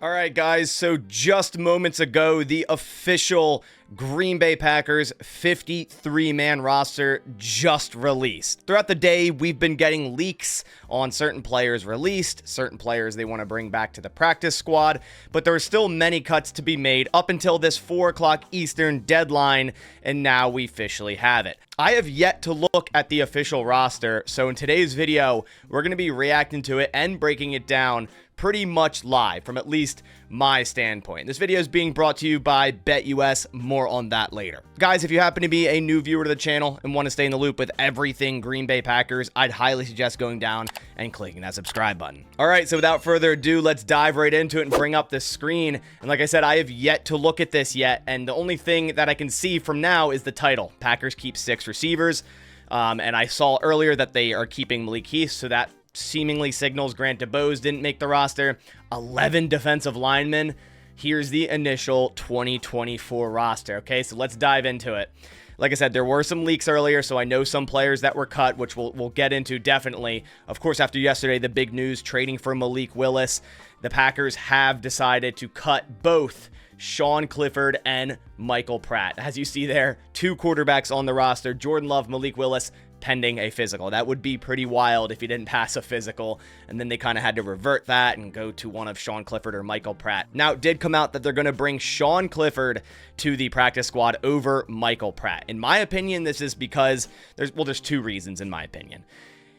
All right, guys, so just moments ago, the official Green Bay Packers 53-man roster just released. Throughout the day, we've been getting leaks on certain players released, certain players they want to bring back to the practice squad, but there are still many cuts to be made up until this 4 o'clock Eastern deadline, and now we officially have it. I have yet to look at the official roster, so in today's video, we're going to be reacting to it and breaking it down pretty much live from at least my standpoint. This video is being brought to you by BetUS. More on that later. Guys, if you happen to be a new viewer to the channel and want to stay in the loop with everything Green Bay Packers, I'd highly suggest going down and clicking that subscribe button. All right, so without further ado, let's dive right into it and bring up the screen. And like I said, I have yet to look at this yet, and the only thing that I can see from now is the title. Packers keep 6 receivers, and I saw earlier that they are keeping Malik Heath, so that seemingly signals Grant DuBose didn't make the roster. 11 defensive linemen. Here's the initial 2024 roster. Okay, so let's dive into it. Like I said, there were some leaks earlier, so I know some players that were cut, which we'll get into definitely. Of course, after yesterday, the big news, trading for Malik Willis, the Packers have decided to cut both Sean Clifford and Michael Pratt. As you see there, 2 quarterbacks on the roster, Jordan Love, Malik Willis, pending a physical. That would be pretty wild if he didn't pass a physical, and then they kind of had to revert that and go to one of Sean Clifford or Michael Pratt. Now, it did come out that they're going to bring Sean Clifford to the practice squad over Michael Pratt. In my opinion, this is because there's 2 reasons in my opinion.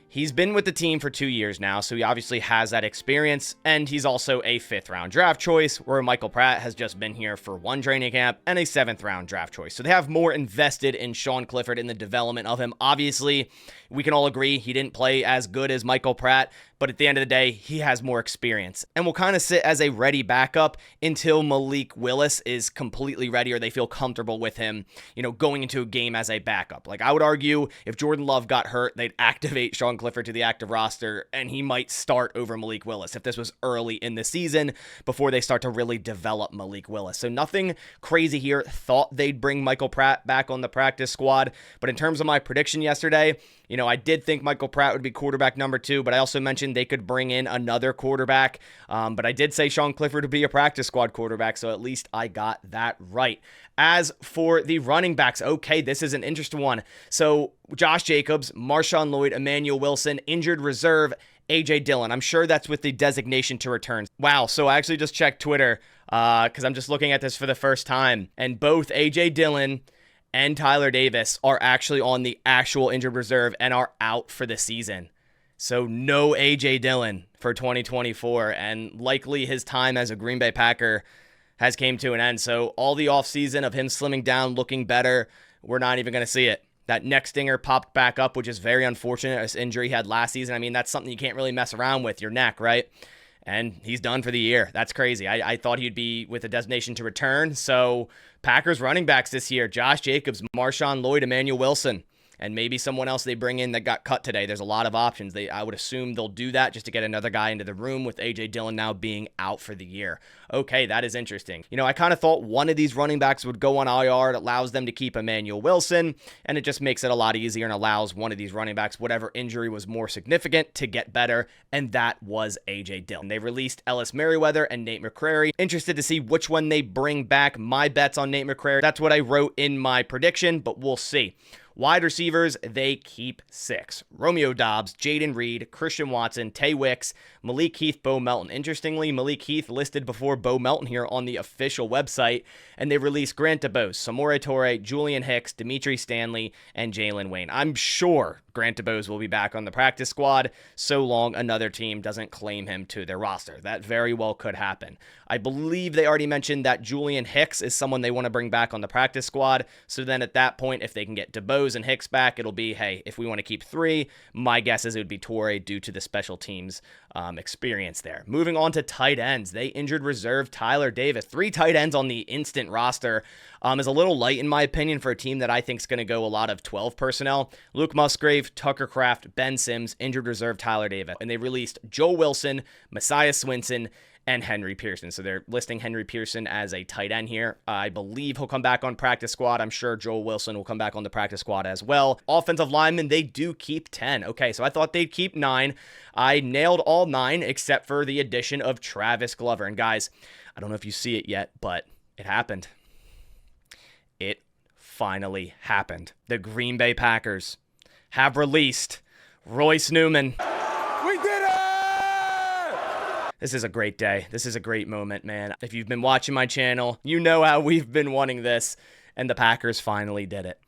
He's been with the team for 2 years now, so he obviously has that experience, and he's also a 5th-round draft choice, where Michael Pratt has just been here for 1 training camp and a 7th-round draft choice. So they have more invested in Sean Clifford in the development of him. Obviously, we can all agree he didn't play as good as Michael Pratt, but at the end of the day, he has more experience and will kind of sit as a ready backup until Malik Willis is completely ready or they feel comfortable with him, going into a game as a backup. Like, I would argue if Jordan Love got hurt, they'd activate Sean Clifford to the active roster and he might start over Malik Willis if this was early in the season before they start to really develop Malik Willis. So nothing crazy here. Thought they'd bring Michael Pratt back on the practice squad, but in terms of my prediction yesterday, I did think Michael Pratt would be quarterback number 2, but I also mentioned they could bring in another quarterback. But I did say Sean Clifford would be a practice squad quarterback, so at least I got that right. As for the running backs, okay, this is an interesting one. So Josh Jacobs, Marshawn Lloyd, Emmanuel Wilson, injured reserve, A.J. Dillon. I'm sure that's with the designation to return. Wow, so I actually just checked Twitter because I'm just looking at this for the first time, and both A.J. Dillon and Tyler Davis are actually on the actual injured reserve and are out for the season. So no A.J. Dillon for 2024, and likely his time as a Green Bay Packer has came to an end. So all the offseason of him slimming down, looking better, we're not even going to see it. That neck stinger popped back up, which is very unfortunate. This injury he had last season. I mean, that's something you can't really mess around with, your neck, right? And he's done for the year. That's crazy. I thought he'd be with a designation to return. So Packers running backs this year, Josh Jacobs, Marshawn Lloyd, Emmanuel Wilson, and maybe someone else they bring in that got cut today. There's a lot of options. I would assume they'll do that just to get another guy into the room with A.J. Dillon now being out for the year. Okay, that is interesting. I kind of thought one of these running backs would go on IR. It allows them to keep Emmanuel Wilson, and it just makes it a lot easier and allows one of these running backs, whatever injury was more significant, to get better, and that was A.J. Dillon. They released Ellis Merriweather and Nate McCrary. Interested to see which one they bring back. My bet's on Nate McCrary. That's what I wrote in my prediction, but we'll see. Wide receivers, they keep 6. Romeo Doubs, Jaden Reed, Christian Watson, Tay Wicks, Malik Heath, Bo Melton. Interestingly, Malik Heath listed before Bo Melton here on the official website, and they released Grant DuBose, Samori Toure, Julian Hicks, Dimitri Stanley, and Jalen Wayne. I'm sure Grant DuBose will be back on the practice squad so long another team doesn't claim him to their roster. That very well could happen. I believe they already mentioned that Julian Hicks is someone they want to bring back on the practice squad. So then at that point, if they can get DuBose and Hicks back, it'll be, hey, if we want to keep 3, my guess is it would be Toure due to the special teams experience there. Moving on to tight ends, they injured reserve Tyler Davis. 3 tight ends on the instant roster is a little light in my opinion for a team that I think is going to go a lot of 12 personnel. Luke Musgrave, Tucker Kraft, Ben Sims, injured reserve Tyler Davis. And they released Joe Wilson, Messiah Swinson, and Henry Pearson. So they're listing Henry Pearson as a tight end here. I believe he'll come back on practice squad. I'm sure Joel Wilson will come back on the practice squad as well. Offensive linemen, they do keep 10. Okay, so I thought they'd keep 9. I nailed all 9 except for the addition of Travis Glover. And guys, I don't know if you see it yet, but it happened. It finally happened. The Green Bay Packers have released Royce Newman. We did it! This is a great day. This is a great moment, man. If you've been watching my channel, you know how we've been wanting this, and the Packers finally did it.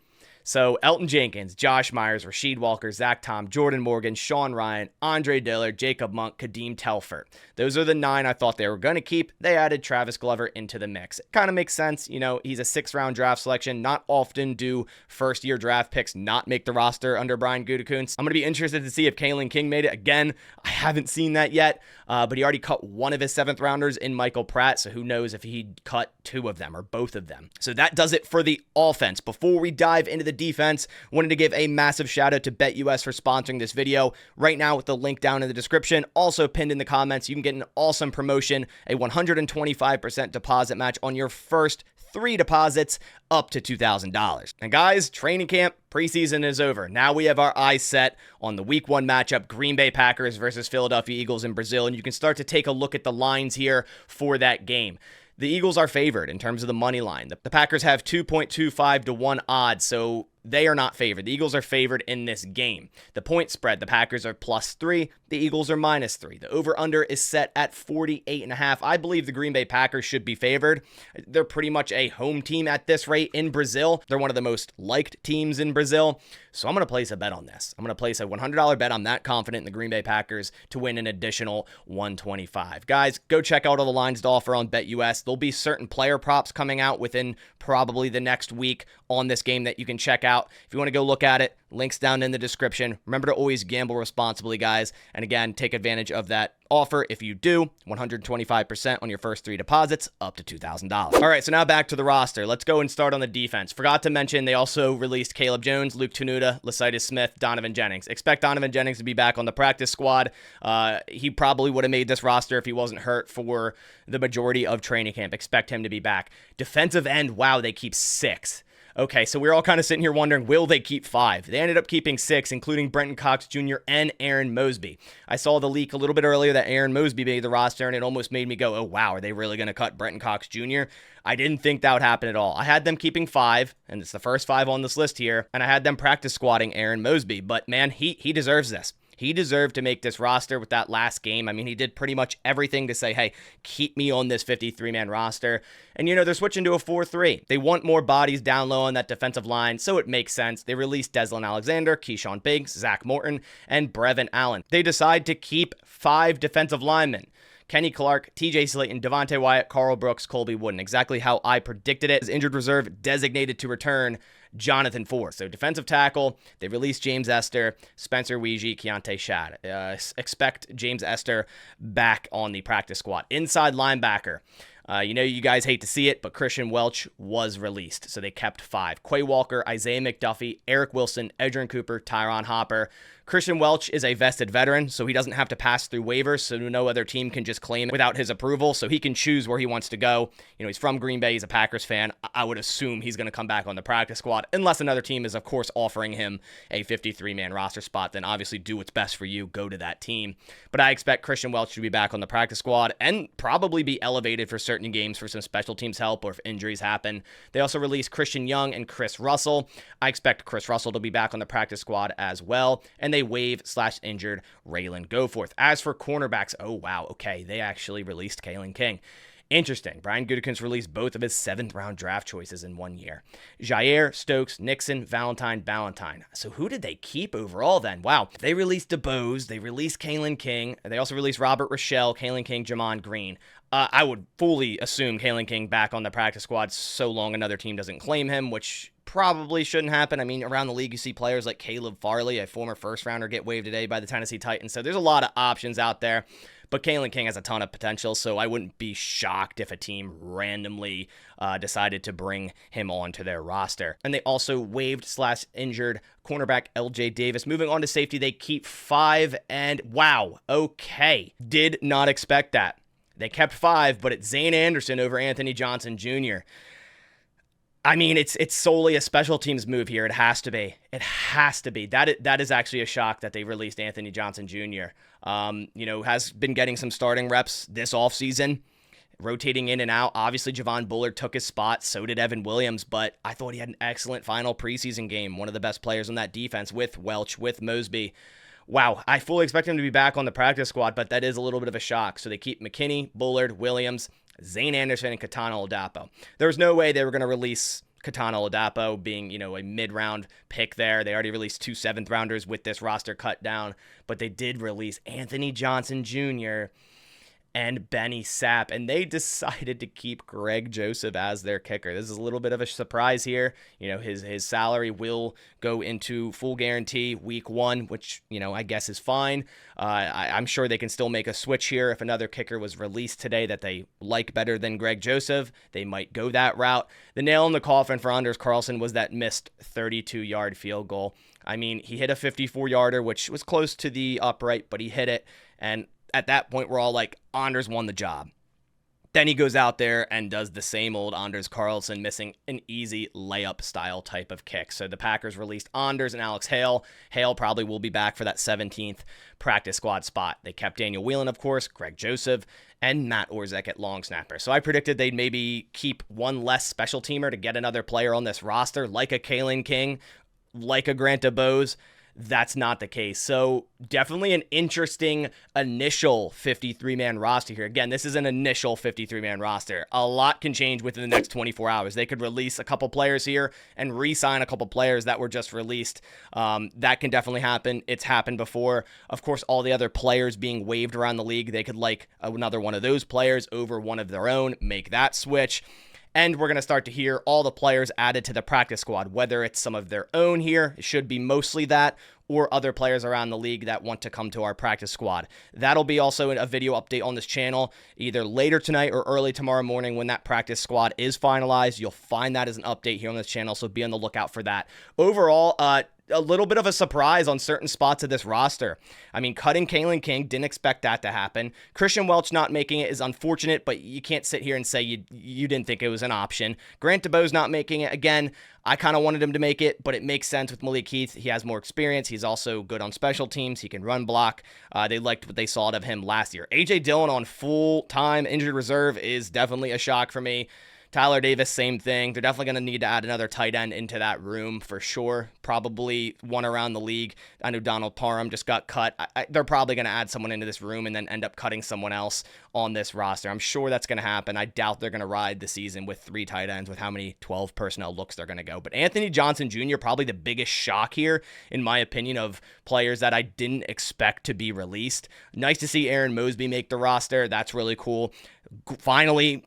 So Elton Jenkins, Josh Myers, Rasheed Walker, Zach Tom, Jordan Morgan, Sean Ryan, Andre Dillard, Jacob Monk, Kadeem Telford. Those are the 9 I thought they were going to keep. They added Travis Glover into the mix. It kind of makes sense. You know, he's a 6th-round draft selection. Not often do first-year draft picks not make the roster under Brian Gutekunst. I'm going to be interested to see if Kalen King made it. Again, I haven't seen that yet, but he already cut one of his 7th-rounders in Michael Pratt, so who knows if he'd cut 2 of them or both of them. So that does it for the offense. Before we dive into the defense, wanted to give a massive shout out to BetUS for sponsoring this video. Right now with the link down in the description, also pinned in the comments, you can get an awesome promotion, a 125% deposit match on your first 3 deposits up to $2,000. And guys, training camp, preseason is over. Now we have our eyes set on the week 1 matchup, Green Bay Packers versus Philadelphia Eagles in Brazil, and you can start to take a look at the lines here for that game. The Eagles are favored in terms of the money line. The Packers have 2.25 to 1 odds, so they are not favored. The Eagles are favored in this game. The point spread, the Packers are +3. The Eagles are -3. The over-under is set at 48.5. I believe the Green Bay Packers should be favored. They're pretty much a home team at this rate in Brazil. They're one of the most liked teams in Brazil. So I'm going to place a bet on this. I'm going to place a $100 bet. I'm that confident in the Green Bay Packers to win an additional $125. Guys, go check out all the lines to offer on BetUS. There'll be certain player props coming out within probably the next week on this game that you can check out. If you want to go look at it, links down in the description. Remember to always gamble responsibly, guys. And again, take advantage of that offer. If you do, 125% on your first 3 deposits up to $2,000. All right, so now back to the roster. Let's go and start on the defense. Forgot to mention, they also released Caleb Jones, Luke Tenuta, Lecitus Smith, Donovan Jennings. Expect Donovan Jennings to be back on the practice squad. He probably would have made this roster if he wasn't hurt for the majority of training camp. Expect him to be back. Defensive end, wow, they keep 6. Okay, so we're all kind of sitting here wondering, will they keep 5? They ended up keeping 6, including Brenton Cox Jr. and Aaron Mosby. I saw the leak a little bit earlier that Aaron Mosby made the roster, and it almost made me go, oh, wow, are they really going to cut Brenton Cox Jr.? I didn't think that would happen at all. I had them keeping 5, and it's the first 5 on this list here, and I had them practice squatting Aaron Mosby. But, man, he deserves this. He deserved to make this roster with that last game. I mean, he did pretty much everything to say, hey, keep me on this 53-man roster. And, you know, they're switching to a 4-3. They want more bodies down low on that defensive line, so it makes sense. They released Deslin Alexander, Keyshawn Biggs, Zach Morton, and Brevin Allen. They decide to keep 5 defensive linemen. Kenny Clark, TJ Slayton, Devontae Wyatt, Carl Brooks, Colby Wooden. Exactly how I predicted it. As injured reserve designated to return, Jonathan Ford. So defensive tackle, they released James Esther, Spencer Weegee, Keontae Shad. Expect James Esther back on the practice squad. Inside linebacker. You know, you guys hate to see it, but Christian Welch was released, so they kept 5. Quay Walker, Isaiah McDuffie, Eric Wilson, Edgerrin Cooper, Tyron Hopper. Christian Welch is a vested veteran, so he doesn't have to pass through waivers, so no other team can just claim it without his approval, so he can choose where he wants to go. You know, he's from Green Bay, he's a Packers fan. I would assume he's going to come back on the practice squad, unless another team is, of course, offering him a 53-man roster spot. Then obviously do what's best for you, go to that team. But I expect Christian Welch to be back on the practice squad and probably be elevated for certain games for some special teams help or if injuries happen. They also released Christian Young and Chris Russell. I expect Chris Russell to be back on the practice squad as well. And they waive/injured Raylan Goforth. As for cornerbacks, oh wow, okay, they actually released Kalen King. Interesting. Brian Gutekunst released both of his 7th-round draft choices in 1 year. Jair, Stokes, Nixon, Valentine, Ballantyne. So who did they keep overall then? Wow. They released DeBose. They released Kalen King. They also released Robert Rochelle, Kalen King, Jamon Green. I would fully assume Kalen King back on the practice squad so long another team doesn't claim him, which probably shouldn't happen. I mean, around the league, you see players like Caleb Farley, a former first-rounder, get waived today by the Tennessee Titans. So there's a lot of options out there. But Kalen King has a ton of potential, so I wouldn't be shocked if a team randomly decided to bring him onto their roster. And they also waived/injured cornerback LJ Davis. Moving on to safety, they keep 5, and wow, okay. Did not expect that. They kept 5, but it's Zane Anderson over Anthony Johnson Jr. I mean, it's solely a special teams move here. It has to be. It has to be. That is actually a shock that they released Anthony Johnson Jr. Has been getting some starting reps this offseason, rotating in and out. Obviously, Javon Bullard took his spot. So did Evan Williams, but I thought he had an excellent final preseason game. One of the best players on that defense with Welch, with Mosby. Wow, I fully expect him to be back on the practice squad, but that is a little bit of a shock. So they keep McKinney, Bullard, Williams, Zane Anderson, and Katana Oladapo. There was no way they were going to release Katana Oladapo being, a mid-round pick there. They already released 2 7th-rounders with this roster cut down, but they did release Anthony Johnson Jr. and Benny Sapp, and they decided to keep Greg Joseph as their kicker. This is a little bit of a surprise here. His salary will go into full guarantee week 1, which, I guess is fine. I'm sure they can still make a switch here. If another kicker was released today that they like better than Greg Joseph, they might go that route. The nail in the coffin for Anders Carlson was that missed 32-yard field goal. I mean, he hit a 54-yarder, which was close to the upright, but he hit it, and at that point, we're all like, Anders won the job. Then he goes out there and does the same old Anders Carlson, missing an easy layup style type of kick. So the Packers released Anders and Alex Hale. Hale probably will be back for that 17th practice squad spot. They kept Daniel Whelan, of course, Greg Joseph, and Matt Orzech at long snapper. So I predicted they'd maybe keep one less special teamer to get another player on this roster, like a Kalen King, like a Grant DeBose. That's not the case. So definitely an interesting initial 53-man roster here. Again, this is an initial 53-man roster. A lot can change within the next 24 hours. They could release a couple players here and re-sign a couple players that were just released. That can definitely happen. It's happened before. Of course, all the other players being waived around the league, they could like another one of those players over one of their own, make that switch. And we're going to start to hear all the players added to the practice squad, whether it's some of their own here, it should be mostly that, or other players around the league that want to come to our practice squad. That'll be also a video update on this channel, either later tonight or early tomorrow morning when that practice squad is finalized. You'll find that as an update here on this channel, so be on the lookout for that. Overall, a little bit of a surprise on certain spots of this roster. I mean, cutting Kalen King, didn't expect that to happen. Christian Welch not making it is unfortunate, but you can't sit here and say you didn't think it was an option. Grant DeBose not making it, again, I kind of wanted him to make it, but it makes sense with Malik Heath. He has more experience. He's also good on special teams. He can run block. They liked what they saw out of him last year. A.J. Dillon on full-time injured reserve is definitely a shock for me. Tyler Davis, same thing. They're definitely going to need to add another tight end into that room for sure. Probably one around the league. I know Donald Parham just got cut. They're probably going to add someone into this room and then end up cutting someone else on this roster. I'm sure that's going to happen. I doubt they're going to ride the season with 3 tight ends with how many 12 personnel looks they're going to go. But Anthony Johnson Jr., probably the biggest shock here, in my opinion, of players that I didn't expect to be released. Nice to see Aaron Mosby make the roster. That's really cool. Finally,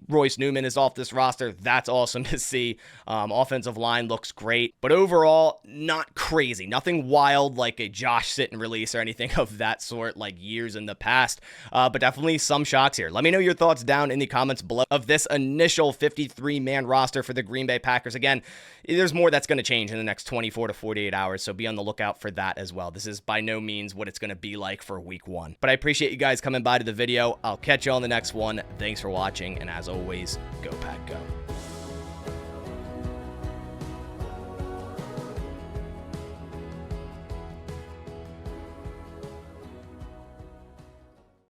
Royce Newman is off this roster. That's awesome to see. Offensive line looks great, but overall, not crazy. Nothing wild like a Josh Sitton release or anything of that sort like years in the past, but definitely some shocks here. Let me know your thoughts down in the comments below of this initial 53-man roster for the Green Bay Packers. Again, there's more that's going to change in the next 24 to 48 hours, so be on the lookout for that as well. This is by no means what it's going to be like for week 1, but I appreciate you guys coming by to the video. I'll catch you on the next one. Thanks for watching, and as always, go Pack Go.